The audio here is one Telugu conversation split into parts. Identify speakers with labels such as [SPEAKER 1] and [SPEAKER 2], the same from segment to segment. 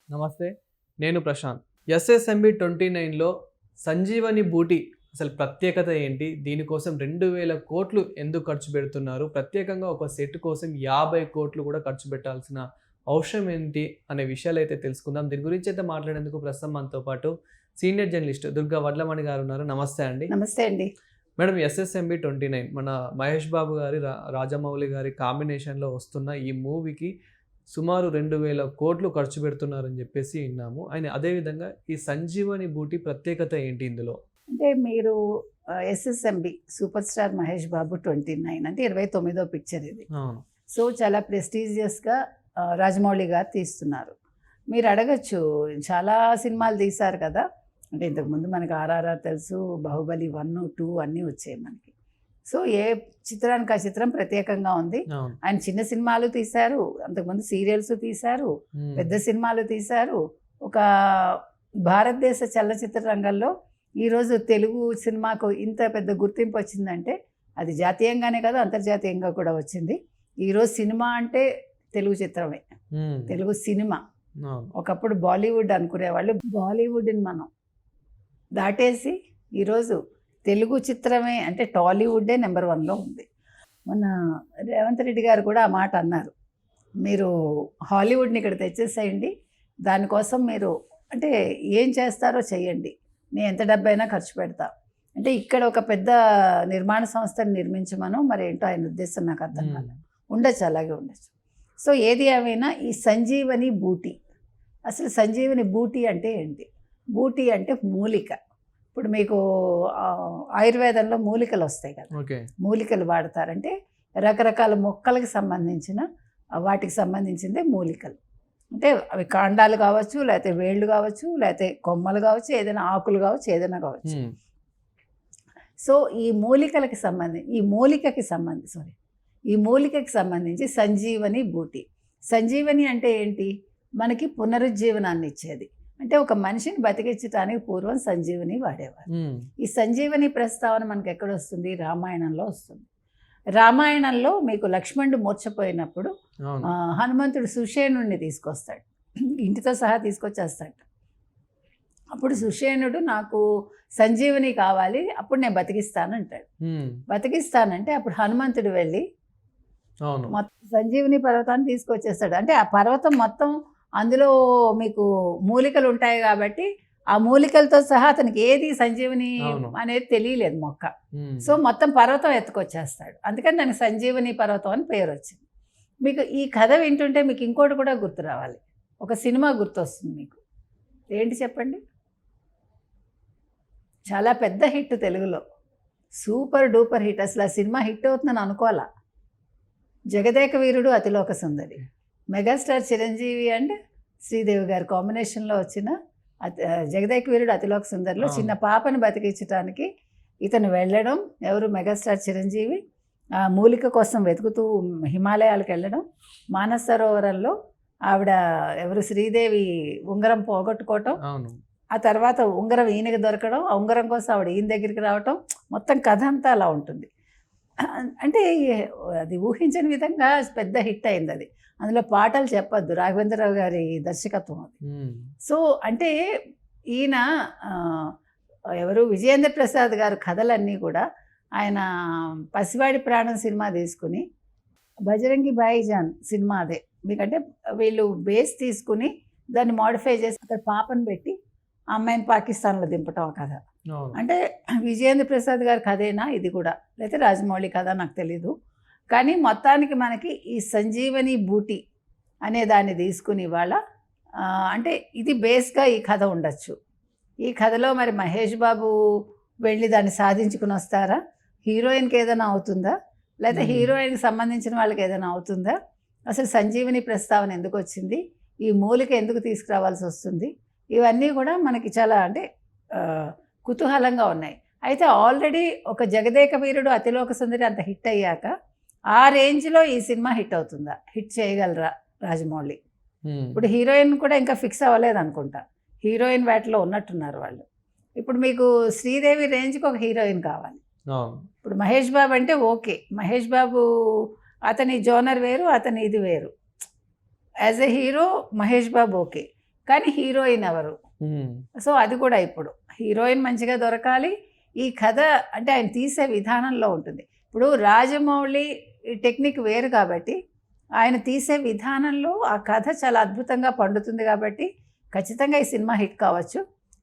[SPEAKER 1] నమస్తే, నేను ప్రశాంత్. ఎస్ఎస్ఎంబి 29లో సంజీవని బూటి అసలు ప్రత్యేకత ఏంటి? దీనికోసం 2000 కోట్లు ఎందుకు ఖర్చు పెడుతున్నారు? ప్రత్యేకంగా ఒక సెట్ కోసం 50 కోట్లు కూడా ఖర్చు పెట్టాల్సిన అవసరం ఏంటి అనే విషయాలు అయితే తెలుసుకుందాం. దీని గురించి అయితే మాట్లాడేందుకు ప్రస్తుతం మనతో పాటు సీనియర్ జర్నలిస్ట్ దుర్గా వడ్లమణి గారు ఉన్నారు. నమస్తే అండి.
[SPEAKER 2] నమస్తే అండి.
[SPEAKER 1] మేడం, ఎస్ఎస్ఎంబి 29 మన మహేష్ బాబు గారి రాజమౌళి గారి కాంబినేషన్లో వస్తున్న ఈ మూవీకి సుమారు 2000 కోట్లు ఖర్చు పెడుతున్నారని చెప్పేసి విన్నాము. అదేవిధంగా ఈ సంజీవని బూటి ప్రత్యేకత ఏంటి ఇందులో?
[SPEAKER 2] అంటే మీరు SSMB super star Mahesh Babu 29 అంటే 29వ పిక్చర్ ఇది. సో చాలా ప్రెస్టీజియస్గా రాజమౌళి గారు తీస్తున్నారు. మీరు అడగచ్చు, చాలా సినిమాలు తీశారు కదా అంటే, ఇంతకుముందు మనకి ఆర్ఆర్ఆర్ తెలుసు, బాహుబలి 1, 2 అన్నీ వచ్చాయి మనకి. సో ఏ చిత్రానికి ఆ చిత్రం ప్రత్యేకంగా ఉంది. ఆయన చిన్న సినిమాలు తీశారు, అంతకుముందు సీరియల్స్ తీశారు, పెద్ద సినిమాలు తీశారు. ఒక భారతదేశ చలనచిత్ర రంగంలో ఈరోజు తెలుగు సినిమాకు ఇంత పెద్ద గుర్తింపు వచ్చిందంటే అది జాతీయంగానే కదా, అంతర్జాతీయంగా కూడా వచ్చింది. ఈరోజు సినిమా అంటే తెలుగు చిత్రమే, తెలుగు సినిమా. ఒకప్పుడు బాలీవుడ్ అనుకునేవాళ్ళు, బాలీవుడ్ని మనం దాటేసి ఈరోజు తెలుగు చిత్రమే అంటే టాలీవుడ్డే నెంబర్ 1లో ఉంది. మొన్న రేవంత్ రెడ్డి గారు కూడా ఆ మాట అన్నారు, మీరు హాలీవుడ్ని ఇక్కడ తెచ్చేసేయండి, దానికోసం మీరు అంటే ఏం చేస్తారో చెయ్యండి, నేను ఎంత డబ్బైనా ఖర్చు పెడతా అంటే. ఇక్కడ ఒక పెద్ద నిర్మాణ సంస్థను నిర్మించమను, మరి ఏంటో ఆయన ఉద్దేశం నాకు అర్థం కాదు. ఉండొచ్చు, అలాగే ఉండొచ్చు. సో ఏది ఏమైనా ఈ సంజీవని బూటి, అసలు సంజీవని బూటి అంటే ఏంటి? బూటి అంటే మూలిక. ఇప్పుడు మీకు ఆయుర్వేదంలో మూలికలు వస్తాయి కదా, మూలికలు వాడతారంటే రకరకాల మొక్కలకు సంబంధించిన వాటికి సంబంధించిందే మూలికలు. అంటే అవి కాండాలు కావచ్చు, లేకపోతే వేళ్ళు కావచ్చు, లేకపోతే కొమ్మలు కావచ్చు, ఏదైనా ఆకులు కావచ్చు, ఏదైనా కావచ్చు. సో ఈ మూలికలకి సంబంధించి ఈ మూలికకి సంబంధించి సంజీవని బూటి. సంజీవని అంటే ఏంటి? మనకి పునరుజ్జీవనాన్ని ఇచ్చేది. అంటే ఒక మనిషిని బతికించడానికి పూర్వం సంజీవని వాడేవారు. ఈ సంజీవని ప్రస్తావన మనకి ఎక్కడ వస్తుంది? రామాయణంలో వస్తుంది. రామాయణంలో మీకు లక్ష్మణుడు మూర్ఛపోయినప్పుడు హనుమంతుడు సుషేణుడిని తీసుకొస్తాడు, ఇంటితో సహా తీసుకొచ్చేస్తాడు. అప్పుడు సుషేణుడు నాకు సంజీవని కావాలి, అప్పుడు నేను బతికిస్తానంటాడు. బతికిస్తానంటే అప్పుడు హనుమంతుడు వెళ్ళి మొత్తం సంజీవని పర్వతాన్ని తీసుకొచ్చేస్తాడు. అంటే ఆ పర్వతం మొత్తం అందులో మీకు మూలికలు ఉంటాయి కాబట్టి ఆ మూలికలతో సహా అతనికి ఏది సంజీవని అనేది తెలియలేదు మొక్క. సో మొత్తం పర్వతం ఎత్తుకొచ్చేస్తాడు. అందుకని దానికి సంజీవని పర్వతం అని పేరు వచ్చింది. మీకు ఈ కథ వింటుంటే మీకు ఇంకోటి కూడా గుర్తు రావాలి, ఒక సినిమా గుర్తొస్తుంది మీకు. ఏంటి చెప్పండి? చాలా పెద్ద హిట్ తెలుగులో, సూపర్ డూపర్ హిట్. అసలు ఆ సినిమా హిట్ అవుతుందని అనుకోవాలా. జగదేక వీరుడు అతిలోక సుందరి, మెగాస్టార్ చిరంజీవి అండ్ శ్రీదేవి గారి కాంబినేషన్లో వచ్చిన జగదేక వీరుడు అతిలోక సుందరిలో చిన్న పాపను బతికించడానికి ఇతను వెళ్ళడం, ఎవరు? మెగాస్టార్ చిరంజీవి ఆ మూలిక కోసం వెతుకుతూ హిమాలయాలకు వెళ్ళడం, మానస సరోవరంలో ఆవిడ ఎవరు శ్రీదేవి ఉంగరం పోగొట్టుకోవటం, ఆ తర్వాత ఉంగరం ఈయనకి దొరకడం, ఆ ఉంగరం కోసం ఆవిడ ఈయన దగ్గరికి రావటం, మొత్తం కథ అంతా అలా ఉంటుంది. అంటే అది ఊహించని విధంగా పెద్ద హిట్ అయింది అది. అందులో పాటలు చెప్పొద్దు, రాఘవేంద్రరావు గారి దర్శకత్వం అది. సో అంటే ఈయన ఎవరు? విజయేంద్ర ప్రసాద్ గారు కథలన్నీ కూడా ఆయన పసివాడి ప్రాణం సినిమా తీసుకుని, బజరంగి భాయిజాన్ సినిమా అదే మీకంటే వీళ్ళు బేస్ తీసుకుని దాన్ని మోడిఫై చేసి అక్కడ పాపను పెట్టి ఆ అమ్మాయిని పాకిస్తాన్లో దింపటం కథ. అంటే విజయేంద్ర ప్రసాద్ గారి కథేనా ఇది కూడా, లేకపోతే రాజమౌళి కథ నాకు తెలీదు. కానీ మొత్తానికి మనకి ఈ సంజీవని బూటి అనే దాన్ని తీసుకుని ఇవాళ అంటే ఇది బేస్గా ఈ కథ ఉండొచ్చు. ఈ కథలో మరి మహేష్ బాబు వెళ్ళి దాన్ని సాధించుకుని వస్తారా? హీరోయిన్కి ఏదైనా అవుతుందా? లేకపోతే హీరోయిన్కి సంబంధించిన వాళ్ళకి ఏదైనా అవుతుందా? అసలు సంజీవని ప్రస్తావన ఎందుకు వచ్చింది? ఈ మూలిక ఎందుకు తీసుకురావాల్సి వస్తుంది? ఇవన్నీ కూడా మనకి చాలా అంటే కుతూహలంగా ఉన్నాయి. అయితే ఆల్రెడీ ఒక జగదేక వీరుడు అతిలోక సుందరి అంత హిట్ అయ్యాక ఆ రేంజ్లో ఈ సినిమా హిట్ అవుతుందా? హిట్ చేయగలరా రాజమౌళి? ఇప్పుడు హీరోయిన్ కూడా ఇంకా ఫిక్స్ అవ్వలేదు అనుకుంటా, హీరోయిన్ వేటలో ఉన్నట్టున్నారు వాళ్ళు. ఇప్పుడు మీకు శ్రీదేవి రేంజ్కి ఒక హీరోయిన్ కావాలి. ఇప్పుడు మహేష్ బాబు అంటే ఓకే, మహేష్ బాబు అతని జోనర్ వేరు, అతని ఇది వేరు. As a hero Mahesh Babu okay, కానీ హీరోయిన్ ఎవరు? సో అది కూడా ఇప్పుడు హీరోయిన్ మంచిగా దొరకాలి. ఈ కథ అంటే ఆయన తీసే విధానంలో ఉంటుంది. ఇప్పుడు రాజమౌళి టెక్నిక్ వేరు కాబట్టి ఆయన తీసే విధానంలో ఆ కథ చాలా అద్భుతంగా పండుతుంది కాబట్టి ఖచ్చితంగా ఈ సినిమా హిట్ కావచ్చు.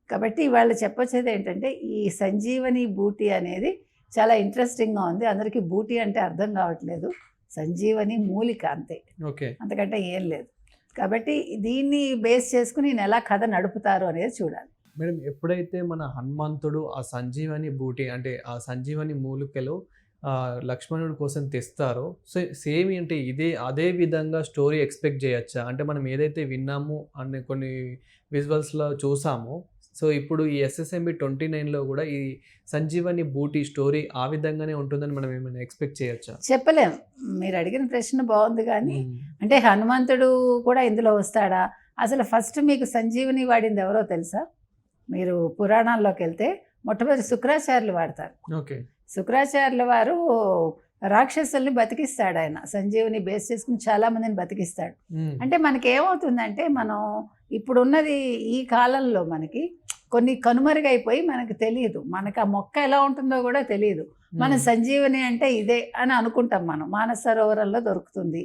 [SPEAKER 2] కాబట్టి ఇవాళ చెప్పొచ్చేది ఏంటంటే ఈ సంజీవని బూటీ అనేది చాలా ఇంట్రెస్టింగ్గా ఉంది. అందరికీ బూటీ అంటే అర్థం కావట్లేదు, సంజీవని మూలిక అంతే,
[SPEAKER 1] ఓకే,
[SPEAKER 2] అంతకంటే ఏం లేదు. కాబట్టి దీన్ని బేస్ చేసుకుని నేను ఎలా కథ నడుపుతారు అనేది చూడాలి.
[SPEAKER 1] మేడం ఎప్పుడైతే మన హనుమంతుడు ఆ సంజీవని బూటి అంటే ఆ సంజీవని మూలికలు లక్ష్మణుడి కోసం తెస్తారో, సో సేమ్ ఏంటి అదే విధంగా స్టోరీ ఎక్స్పెక్ట్ చేయొచ్చా? అంటే మనం ఏదైతే విన్నామో అనే కొన్ని విజువల్స్లో చూసామో, సో ఇప్పుడు ఈ SSMB 29లో కూడా ఈ సంజీవని బూటి స్టోరీ ఆ విధంగానే ఉంటుందని మనం ఏమైనా ఎక్స్పెక్ట్ చేయొచ్చా?
[SPEAKER 2] చెప్పలేం. మీరు అడిగిన ప్రశ్న బాగుంది, కానీ అంటే హనుమంతుడు కూడా ఇందులో వస్తాడా? అసలు ఫస్ట్ మీకు సంజీవని వాడింది ఎవరో తెలుసా? మీరు పురాణాల్లోకి వెళ్తే మొట్టమొదటి శుక్రాచార్యులు వాడతారు.
[SPEAKER 1] ఓకే,
[SPEAKER 2] శుక్రాచార్యుల వారు రాక్షసుల్ని బతికిస్తాడు. ఆయన సంజీవుని బేస్ చేసుకుని చాలా మందిని బతికిస్తాడు. అంటే మనకి ఏమవుతుందంటే మనం ఇప్పుడున్నది ఈ కాలంలో మనకి కొన్ని కనుమరుగైపోయి మనకు తెలియదు, మనకు ఆ మొక్క ఎలా ఉంటుందో కూడా తెలియదు. మన సంజీవని అంటే ఇదే అని అనుకుంటాం. మనం మానస సరోవరంలో దొరుకుతుంది,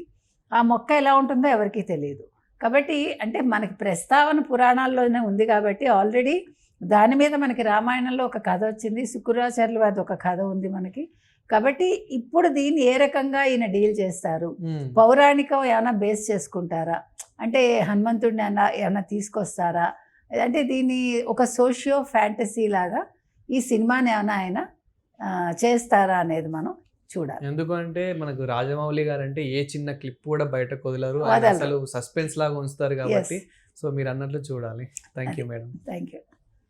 [SPEAKER 2] ఆ మొక్క ఎలా ఉంటుందో ఎవరికీ తెలియదు. కాబట్టి అంటే మనకి ప్రస్తావన పురాణాల్లోనే ఉంది కాబట్టి ఆల్రెడీ దాని మీద మనకి రామాయణంలో ఒక కథ వచ్చింది, శుక్రాచార్యుల వారిది ఒక కథ ఉంది మనకి. కాబట్టి ఇప్పుడు దీన్ని ఏ రకంగా ఈయన డీల్ చేస్తారు, పౌరాణికం ఏమైనా బేస్ చేసుకుంటారా, అంటే హనుమంతుడిని ఏమైనా తీసుకొస్తారా, అంటే దీన్ని ఒక సోషియో ఫ్యాంటసీ లాగా ఈ సినిమాని ఏమైనా ఆయన చేస్తారా అనేది మనం చూడాలి.
[SPEAKER 1] ఎందుకంటే మనకు రాజమౌళి గారు అంటే ఏ చిన్న క్లిప్ కూడా బయటకు వదలరు, అసలు సస్పెన్స్ లాగా ఉంచుతారు కాబట్టి. సో మీరు అన్నట్లు చూడాలి. Thank you madam.
[SPEAKER 2] Thank you.